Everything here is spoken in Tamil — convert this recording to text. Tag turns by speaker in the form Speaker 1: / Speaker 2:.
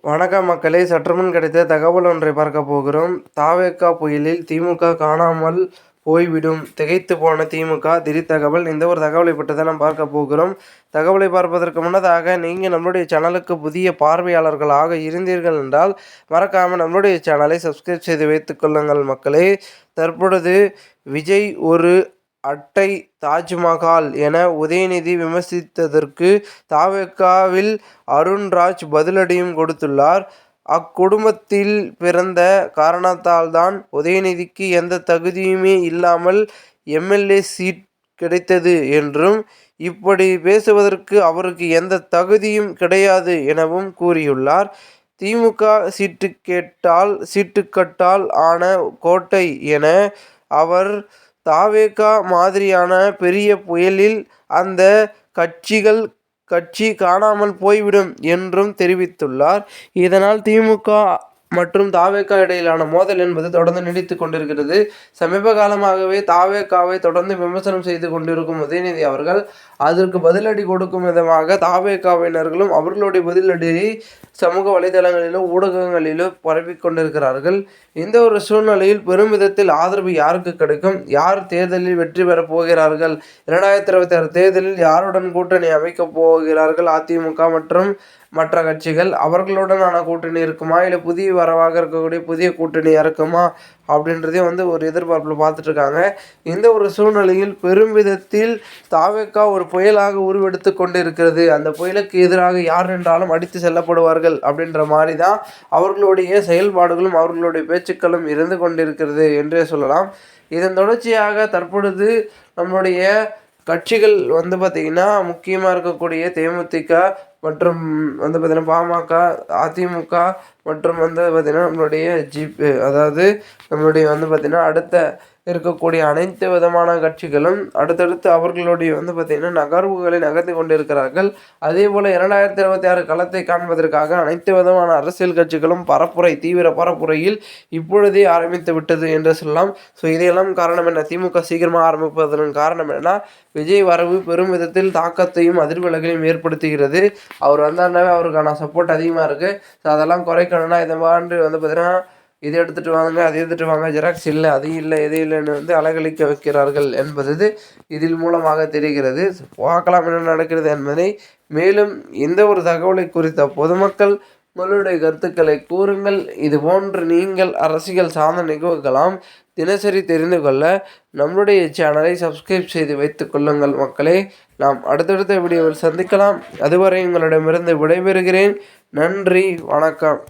Speaker 1: வணக்கம் மக்களே, சற்றுமுன் கிடைத்த தகவல் ஒன்றை பார்க்க போகிறோம். தாவேகா புயலில் திமுக காணாமல் போய்விடும், திகைத்து போன திமுக திடீர் தகவல். இந்த ஒரு தகவலை பற்றி தான் நாம் பார்க்க போகிறோம். தகவலை பார்ப்பதற்கு முன்னதாக நீங்கள் நம்மளுடைய சேனலுக்கு புதிய பார்வையாளர்களாக இருந்தீர்கள் என்றால் மறக்காமல் நம்மளுடைய சேனலை சப்ஸ்கிரைப் செய்து வைத்துக் கொள்ளுங்கள் மக்களே. தற்பொழுது விஜய் ஒரு அட்டை தாஜ்மஹால் என உதயநிதி விமர்சித்ததற்கு தாவேகாவில் அருண்ராஜ் பதிலடியும் கொடுத்துள்ளார். அக்குடும்பத்தில் பிறந்த காரணத்தால்தான் உதயநிதிக்கு எந்த தகுதியுமே இல்லாமல் எம்எல்ஏ சீட் கிடைத்தது என்றும், இப்படி பேசுவதற்கு அவருக்கு எந்த தகுதியும் கிடையாது எனவும் கூறியுள்ளார். திமுக சீட்டுக்கட்டால் ஆன கோட்டை என அவர் தாவேகா மாதிரியான பெரிய புயலில் அந்த கட்சி காணாமல் போய்விடும் என்றும் தெரிவித்துள்ளார். இதனால் திமுக மற்றும் தாவேகா இடையிலான மோதல் என்பது தொடர்ந்து நீடித்துக் கொண்டிருக்கிறது. சமீப காலமாகவே தாவேகாவை தொடர்ந்து விமர்சனம் செய்து கொண்டிருக்கும் உதயநிதி அவர்கள் அதற்கு பதிலடி கொடுக்கும் விதமாக தாவேகாவினர்களும் அவர்களுடைய பதிலடியை சமூக வலைதளங்களிலோ ஊடகங்களிலோ பரப்பிக் கொண்டிருக்கிறார்கள். இந்த ஒரு சூழ்நிலையில் பெரும் விதத்தில் ஆதரவு யாருக்கு கிடைக்கும், யார் தேர்தலில் வெற்றி பெறப் போகிறார்கள், 2026 தேர்தலில் யாருடன் கூட்டணி அமைக்கப் போகிறார்கள், அதிமுக மற்றும் மற்ற கட்சிகள் அவர்களுடனான கூட்டணி இருக்குமா, இல்லை புதிய வரவாக இருக்கக்கூடிய புதிய கூட்டணியாக இருக்குமா அப்படின்றதையும் ஒரு எதிர்பார்ப்பில் பார்த்துட்ருக்காங்க. இந்த ஒரு சூழ்நிலையில் பெரும் விதத்தில் தாவேகா ஒரு புயலாக உருவெடுத்து கொண்டு இருக்கிறது. அந்த புயலுக்கு எதிராக யார் என்றாலும் அடித்து செல்லப்படுவார்கள் அப்படின்ற மாதிரி தான் அவர்களுடைய செயல்பாடுகளும் அவர்களுடைய பேச்சுக்களும் இருந்து கொண்டிருக்கிறது என்றே சொல்லலாம். இதன் தொடர்ச்சியாக தற்பொழுது நம்முடைய கட்சிகள் பார்த்திங்கன்னா முக்கியமாக இருக்கக்கூடிய தேமுதிக மற்றும் பார்த்திங்கன்னா பாமக, அதிமுக மற்றும் பார்த்திங்கன்னா நம்மளுடைய அதாவது நம்மளுடைய பார்த்திங்கன்னா அடுத்த இருக்கக்கூடிய அனைத்து விதமான கட்சிகளும் அடுத்தடுத்து அவர்களுடைய பார்த்திங்கன்னா நகர்வுகளை நகர்த்தி கொண்டிருக்கிறார்கள். அதே போல் 2026 களத்தை காண்பதற்காக அனைத்து விதமான அரசியல் கட்சிகளும் தீவிர பரப்புரையில் இப்பொழுதே ஆரம்பித்து விட்டது என்று சொல்லலாம். ஸோ இதையெல்லாம் காரணம் என்ன, திமுக சீக்கிரமாக ஆரம்பிப்பதற்கு காரணம் என்னன்னா, விஜய் வரவு பெரும் விதத்தில் தாக்கத்தையும் அதிர்வலைகளையும் ஏற்படுத்துகிறது. அவர் வந்தாருனாவே அவருக்கான சப்போர்ட் அதிகமாக இருக்குது. ஸோ அதெல்லாம் குறைக்கணும்னா இந்த மாதிரி பார்த்திங்கன்னா இதை எடுத்துகிட்டு வாங்க, அதை எடுத்துகிட்டு வாங்க, ஜெராக்ஸ் இல்லை, அது இல்லை, எது இல்லைன்னு அலகழிக்க வைக்கிறார்கள் என்பது இதில் மூலமாக தெரிகிறது. பார்க்கலாம் என்ன நடக்கிறது என்பதை. மேலும் இந்த ஒரு தகவலை குறித்த பொதுமக்கள் உங்களுடைய கருத்துக்களை கூறுங்கள். இது போன்று நீங்கள் அரசியல் சார்ந்த நிகழ்வுகளாம் தினசரி தெரிந்து கொள்ள நம்முடைய சேனலை சப்ஸ்கிரைப் செய்து வைத்துக் கொள்ளுங்கள் மக்களே. நாம் அடுத்தடுத்த வீடியோவில் சந்திக்கலாம். அதுவரை உங்களிடமிருந்து விடைபெறுகிறேன். நன்றி, வணக்கம்.